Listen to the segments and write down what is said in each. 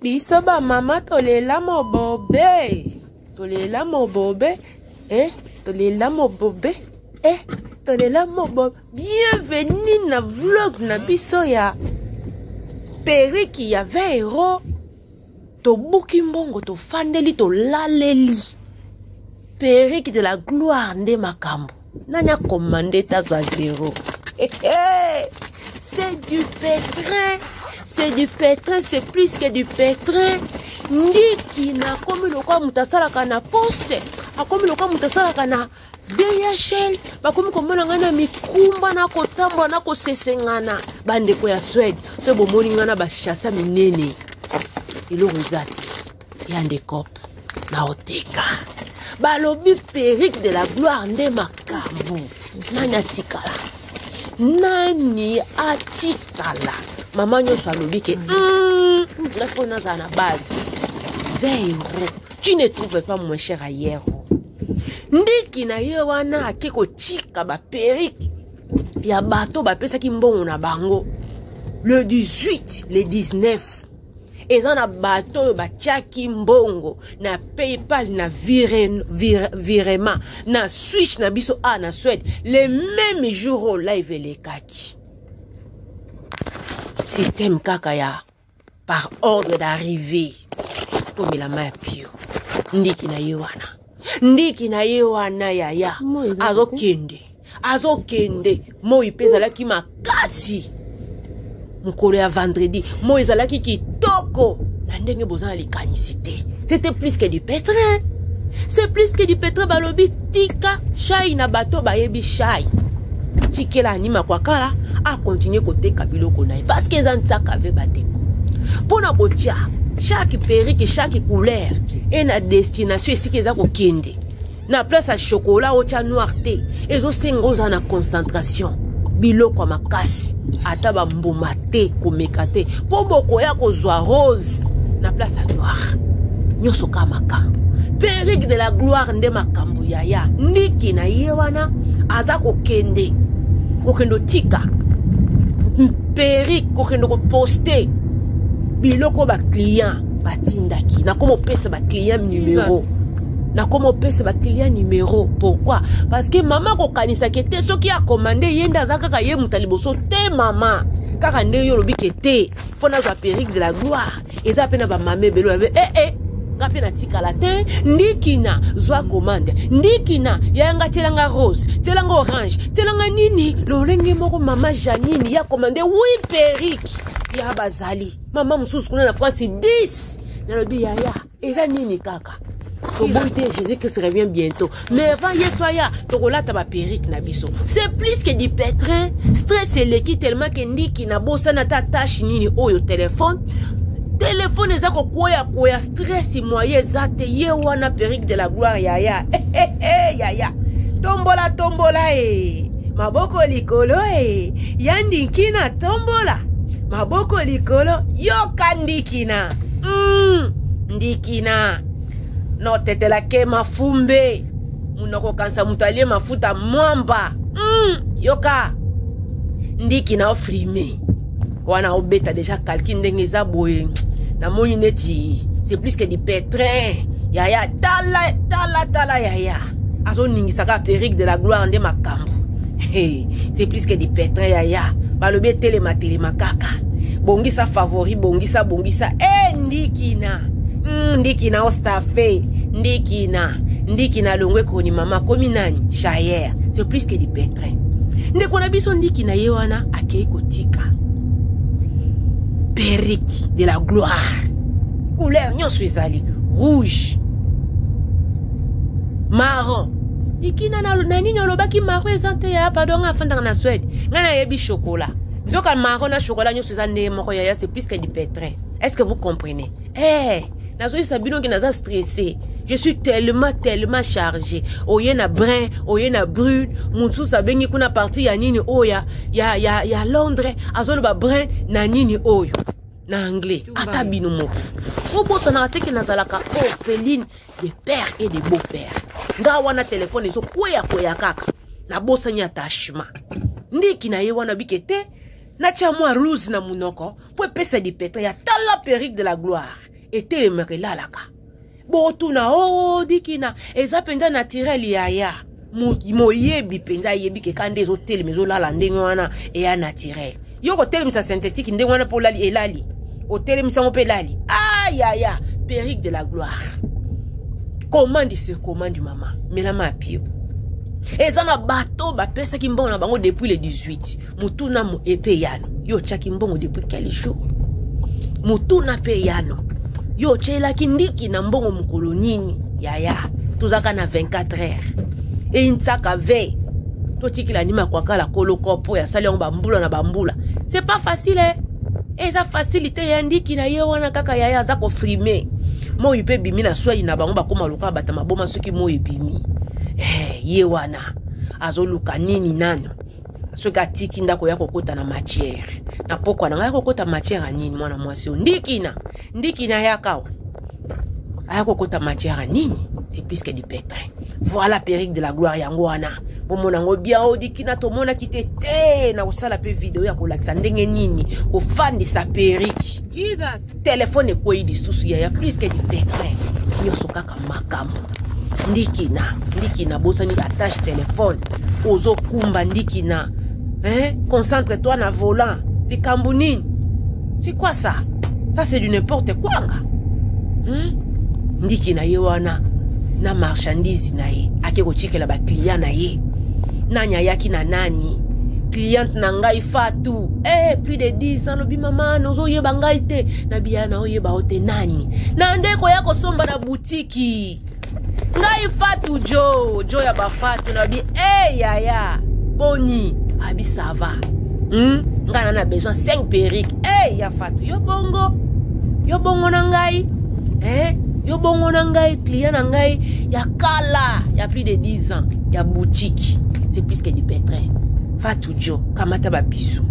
Biso ba mama tolela mobobe. Tolela mobobe. Tolela mobobe. Tolela mobobe. Bienvenue na vlog na biso ya Periki ya 20 €. To buki mbongo to fandeli to laleli. Periki de la gloire nde makambo. Nani a commandé ta zwa 0. C'est du pétrin. C'est du pétrin, c'est plus que du pétrin. Ndiki na komi lokwa mutasala kana poste. Akomi lokwa mutasala kana DHL. Bakomi komona ngana mikumba na kotamba na kosesengana. Bandeko ya Suède. Se bomoni ngana bashasa minene. Ilo rizati. Yande kop. Na oteka. Balobi Periki de la gloire nde makambo. Nani atikala. Nani atikala. Maman nyonso alobi ke la fona za na base 20 €. Tu ne trouves pas moins cher ailleurs. Ndiki na ye wana akiko chika ba Periki ya bato ba pesa ki mbongo na bango le 18 le 19 eza na bato ba chaki mbongo na PayPal na virement na Swish na biso na Suède le même jour au live les kaki. Système kakaya par ordre d'arrivée comme la main pio ndiki na yewana yaya azokende moi pesa la ki makasi mukolo ya vendredi moi ezalaki kitoko na ndenge bozana likanisité. C'était plus que du pétrin. C'est plus que du pétrin. Balobi tika shai na bato bayebi shai tikela anima kwa kala a continuer côté kabilo konaï parce que zantaka ave badeko pona kotia chaque Periki chaque couleur et na destination ici que za ko kende na place à chocolat au cha noirté ezo sengoza na concentration biloko makasi ataba mbuma te komekate po boko ya kozwa rose na place à noir nyoso kama makambo. Periki de la gloire nde makambo yaya ndiki na yewana aza ko kende kokendo tika Periki kokendo ko poster biloko ba client batindaki na komo pesa ba client numéro na komo pesa ba client numéro. Pourquoi? Parce que maman ko kanisa kete soki a commandé yenda zaka ka ye mutaliboso te mama kaka nde yo lobi kete fona za Periki de la gloire eza pena ba mame belo ave ngapi na tika la te ndikina zwa commande ndikina yanga telanga rose telanga orange telanga nini lolenge moko mama Janine ya commandé oui Periki ya bazali mama mususu kuna na France 10 na lobi yaya eza nini kaka to bonté Jésus-Christ revient bientôt mais avant yesoya to kolata ba Periki na biso. C'est plus que du pétrin. Stress eleki tellement que ndikina bosa na ta tâche nini oyo téléphone ezako koya stress moyen zate ye wana Periki de la gloire yaya yaya tombola maboko likolo yandikina tombola maboko likolo yoka ndikina ndikina no tetela ke mafumbe munoko kansa mutalie mafuta mwamba yoka ndikina ofrime wana obeta déjà calcul ndenge za boye na moni neti. C'est plus que du pétrin yaya tala yaya azo ningisaka Periki de la gloire nde makambo. C'est plus que du pétrin yaya balobi telema kaka bongisa favori bongisa ndikina ostafe ndikina longwe koni mama komi nani Jair. C'est plus que du pétrin ndeko na biso ndikina ye wana akei kotika Periki de la gloire couleur nyonso ezali rouge marron ndikina na nini olobaki marron ezante ya pardon afandaka na Suède ngana yebi chocolat nzoka marron na chocolat nyonso ezande moko yaya. C'est plus que du pétrin. Est-ce que vous comprenez? Nazo sabino ki naza stressé. Je suis tellement chargé. Oye na brun, oye na brune. Mutsu sabengi kuna parti ya nini oya. Ya Londres. Azolo ba brun na nini oyo. Na anglais. Ata bino mo. Obo sana ateke nazalaka orpheline de père et de beau-père. Nga wana téléphone ezo kwea kaka. Na bosa nya attachement. Ndiki na ye wana bikete. Na tia moi rose na munoko. Pour pesa di pétrin ya tala Periki de la gloire. etelemaka lalaka botuna o dikina eza penza naturel yaya moyebi penza yebi ke kande ezotelema ezolala ndenge wana eya naturel yo kotelemisa synthétique ndenge wana mpo lali elali otelemisa ngo mpe elali yaya Périque de la gloire commande sur commande mama melama apio eza na bato bapesaki mbongo na bango depuis le 18 mutuna mo epe yano yo tchaki mbongo depuis quel jour mutuna pe yano yo tchelaki ndiki na mbongo mukolo nini yaya tozaka na 24 heures e intsaka ve totikila nima kwa kala kolokopo ya sali yango bambula na bambula c'est pas facile eza facilité ya ndiki na ye wana kaka yaya aza kofrime mo yupe bimi na swali na bango bakoma luka bata maboma soki mo ebimi ye wana azoluka nini nano soki atiki ndako ya kokota na matière na pokwa na ya kokota matière nini mwana mwasi ndiki na yakawa aya kokota matière nini c'est plus que du pétrin voilà Périque de la gloire yango wana bomona ngo bia odikina tomona kitete na kosala pe video ya kolakisa ndenge nini kofandisa Périque Jesus téléphone ekoyi lisusu ya plus que du pétrin nyonso kaka makambo ndikina bosani attache téléphone ozo kumba ndikina concentre-toi na volant likambo nini c'est quoi ça c'est du n'importe quoi nga ndikina ye wana na marchandise na ye ake kochikela ba client na ye nanya yaki na nani cliente na ngai Fatou plus de 10 ans lobi mama nozo yeba ngai te na biya na oyeba ote nani na ndeko yako somba na boutique ngai Fatou jo ya ba Fatou na bi yaya boni abi ça va ngana na besoin 5 Périque ya Fatou yo bongo na ngai yo bongo na ngai client na ngai ya kala ya plus de 10 ans ya boutique c'est plus que du pétrin Fatou jo kamata ba biso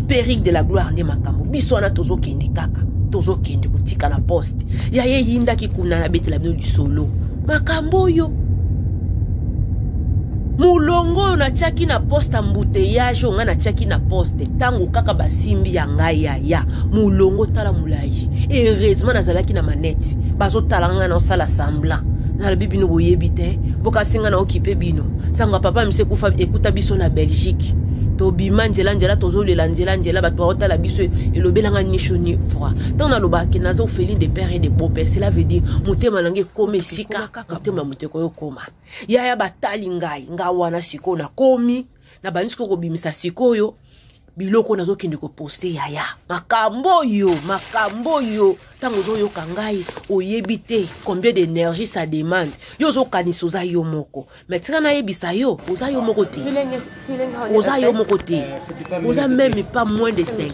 Périque de la gloire nde makambo biso na tozo kende kaka tozo kende kutika na poste ya ye yinda ki kuna na betela bino du solo makambo yo mulongo na chaki na poste embouteillage nga na chaki na poste tango kaka basimbi ya ngai ya mulongo tala mulai heureusement nazalaki na manette bazo talanga na osala semblant na la bibino boyebi te bokasinga na okipe bino sanga papa mise kufa ekuta biso na Belgique to bima njela tozolela njela bato baotala biso elobelanga nisho ni froid tant na lobaki nazo feli de père et de beau-père cela veut dire motema nange kome sika motema muteko yo koma yaya batali ngai ngawana siko na komi na banisiko kobimisa sikoyo biloko nazo kende ko poster yaya makambo yo tango zo yo kangai oyebite combien d'énergie ça demande yo zo kaniso za yo moko mais tsana yebisa yo oza yo moko te oza même pas moins de 50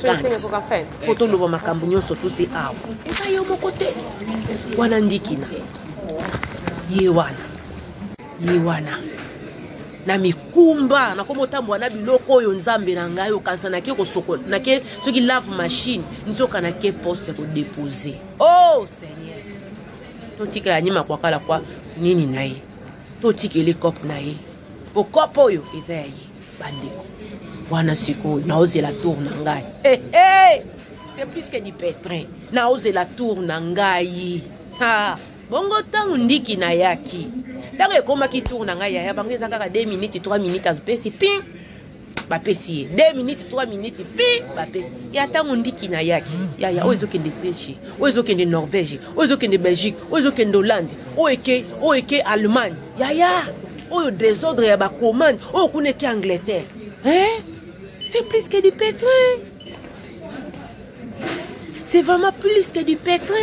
poto loba makambo nyonso tout est awa oza yo moko te wana ndikina ye wana na mikumba na komo tambwa na biloko oyo nzambe na ngai okanisa na ke kosoko na ke soki lave machine nzoka na ke poste ko déposer Seigneur totikela nyima kwa kala kwa nini na ye totikele kope na ye po kope oyo eza ya ye bandeko wana siko na ose la tour na ngai c'est plus que du pétrin na ose la tour na ngai bongo tango ndiki na yaki tango ekoma ki tour na ngai ya bango ezaka 2 minutes 3 minutes azopesi ping bapesi 2 minutes 3 minutes ping bapesi ya tango ndiki na yaki ya ozo kende Autriche ozo kende Norvège ozo kende Belgique ozo kende Hollande oeke Allemagne ya oyo désordre ya ba commande o kuneki Angleterre c'est plus que du pétrin c'est vraiment plus que du pétrin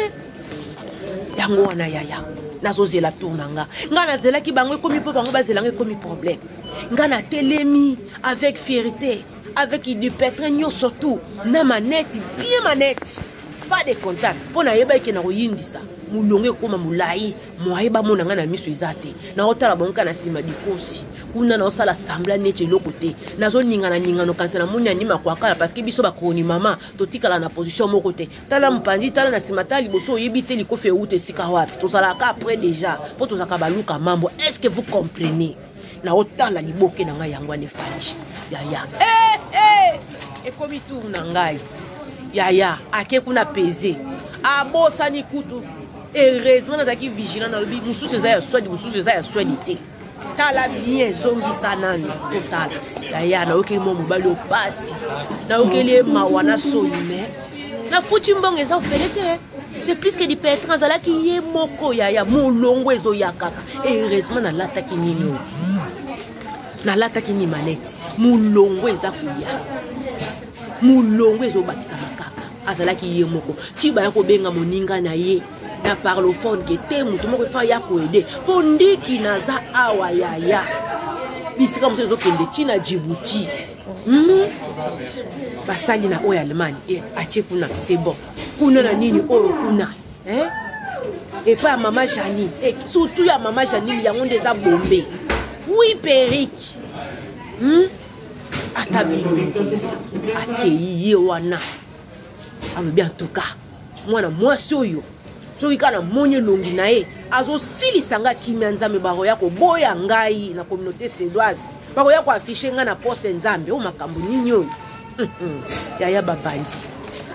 yango wana yaya nazozela tour nanga nga nazelaki bango ekomi po bango bazelanga ekomi problème nga na telemi avec fierté avec du pétrin nyonso surtout na manette bien manette pas de contact po na yeba ke na koyindisa mulonge koma mulai moyeba mona nga na miso ezate na otala bonka na sima dikosi kuna na osala semblant neti eloko te nazoningana ningano kanisa na moni anima kwa kala parce que biso bakoni mama totikala na position moko te tala mpanzi tala na sima tali boso oyebi te likofe ute sika wapi tozalaka après déjà po tozaka baluka mambo est-ce que vous comprenez na otala liboke na ngai yango ane fandi yaya ekomi tour na ngai yaya ake kuna peze abosani kutu heureusement nazalaki vigilant na lobi mosusu eza ya swadi mosusu eza ya swadi te tala bien ezongisa nani totala yaya naokeli mwa mobali opasi naokeli ye mawa na soni me nafuti mbongo eza ofele te c'est plus que du pétrin azalaki ye moko yaya molongo ezoya kaka heureusement nalataki nini oyo nalataki ni maneti mulongo eza koya mulongo ezobakisama kaka azalaki ye moko ti baya kobenga moninga na ye na parlophone ke te mutu moko efa ya koede mpo ndiki naza awa yaya bisika mosu ezokende ti na Djibouti basali na oyo Allemagne atie kuna c'est bon kuna na nini oyo kuna epa ya mama Janine surtout ya mama Janine yango nde eza bombe oui periki ata bino akei ye wana alobi en tout cas mwana mwasi oyo soki kaka namoni elongi na ye azosilisa nga kimia nzambe bakoya koboya ngai na communauté sédoise bakoya koafishe nga na poste nzambe o makambo nini oyo yaya babandi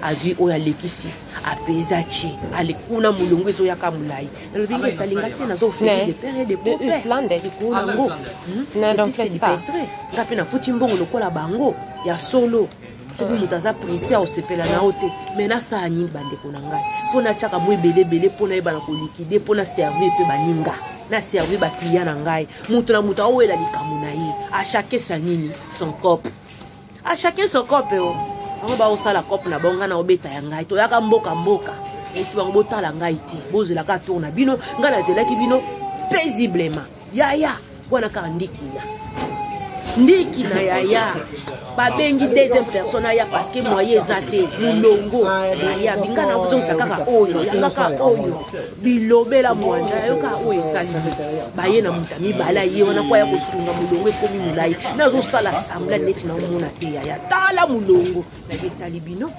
azwi oyo alekisi apeza tie alekuna molongo ezoyaka molai nalobi nge etalinga te nazofeli de pere de pope likolo nango nga mpe nafuti mbongo lokola bango ya solo soki moto aza presse aosepela na yo te me nasala nini bandeko na ngai fo natiaka mo ebelebele mpo nayebana kolikide mpo na servir mpe baninga na servir baklia na ngai moto na moto aowela likambo na ye achake sa nini son cope achake son cope o bango baosala cope na bango nga na obeta ya ngai toyaka mboka esi bango botala ngai te bozelaka tour na bino ngai nazelaki bino paisiblement yaya wana kaka ndiki na yaya babengi deuxième personne aya parce que moyen eza te mulongo aya binga na kozongisa kaka oyo yangaka oyo bilobela mwanda yoka oyo esali baye na muta mibala ye wana kwa ya kosunga mulongo ekomi mulai nazosala sambla neti na omona te yaya tala mulongo na etali bino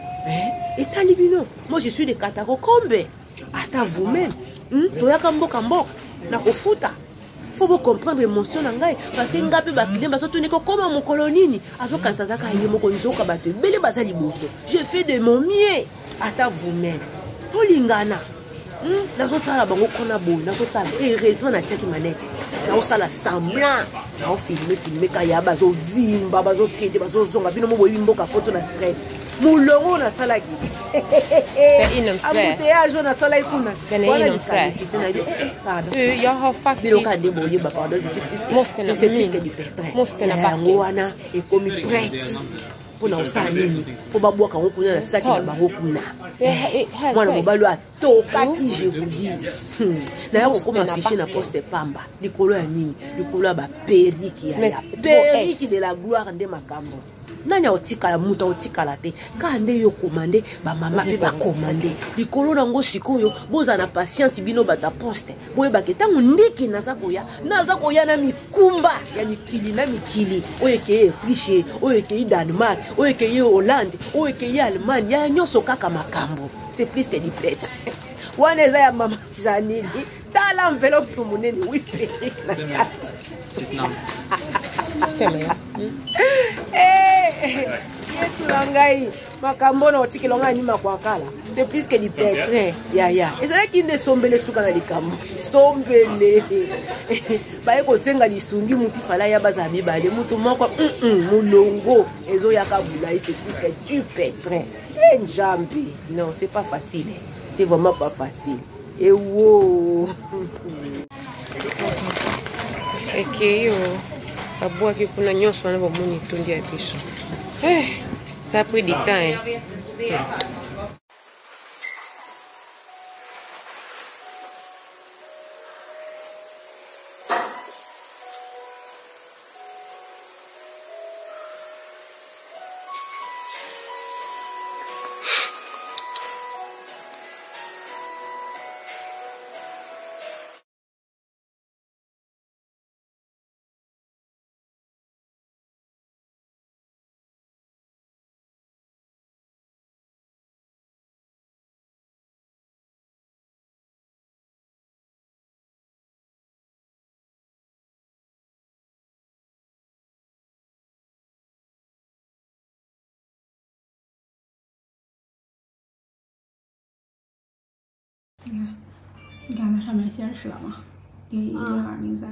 etali bino moi je suis de Katako Kombe ata vous-même toyaka mboka na kofuta faut vous comprendre l'émotion na ngai parce que ngapi ba client baso tuni ko koma mokolo nini azokanisa zaka ye moko nzoka bato bele bazali boso je fais de mon mieux ata vous-même tolingana nazotala bango kona boye nazotala heureusement na tiaki manette naosala semblant naofilme kaya bazovimba bazokende bazozonga bino mo boyebi mboka poto na stress mulongo nasalaki embouteillage nasalaki kuna wana likamisité na yo biloka nde boyeba pardon je suis plus que du pétrin yango wana ekomi prête mpona osala nini mpo babwaka ngo kuna na saki na bango kuna mwana mobali atokaki je vous dis naya kokoma afishe na poste pamba likolo ya nini likolo ya baperiki ya periki de la gloire nde makambo nani aotikala mutu aotikala te kaka nde yo komande bamama mpe bakomande likolo nango sikoyo bozala na patience bino bata poste boyebake ntango ndiki naza koya na mikumba ya mikili na mikili oyo ekeye Autriche oyo ekeye Danemark oyo ekeye Hollande oyo ekeye Allemagne ya nyonso kaka makambo c'est plus que du pète wana eza ya mama Janine tala enveloppe monene wiperiki na kati yesu na ngai makambo na otikelo ngai nima kwa kala c'est plus que du pétrin yaya ezalaki nde sombele suka na likambo sombele baye kosenga lisungi mutu fala ya bazala mibale mutu moko mulongo ezoyaka bulai c'est plus que du pétrin njambi non c'est pas facile c'est vraiment pas facile et wow ekeyo abwaki kuna nyonso wana bomoni etondi ya biso ça a pris du temps 你看，你看它上面显示了吗？010203。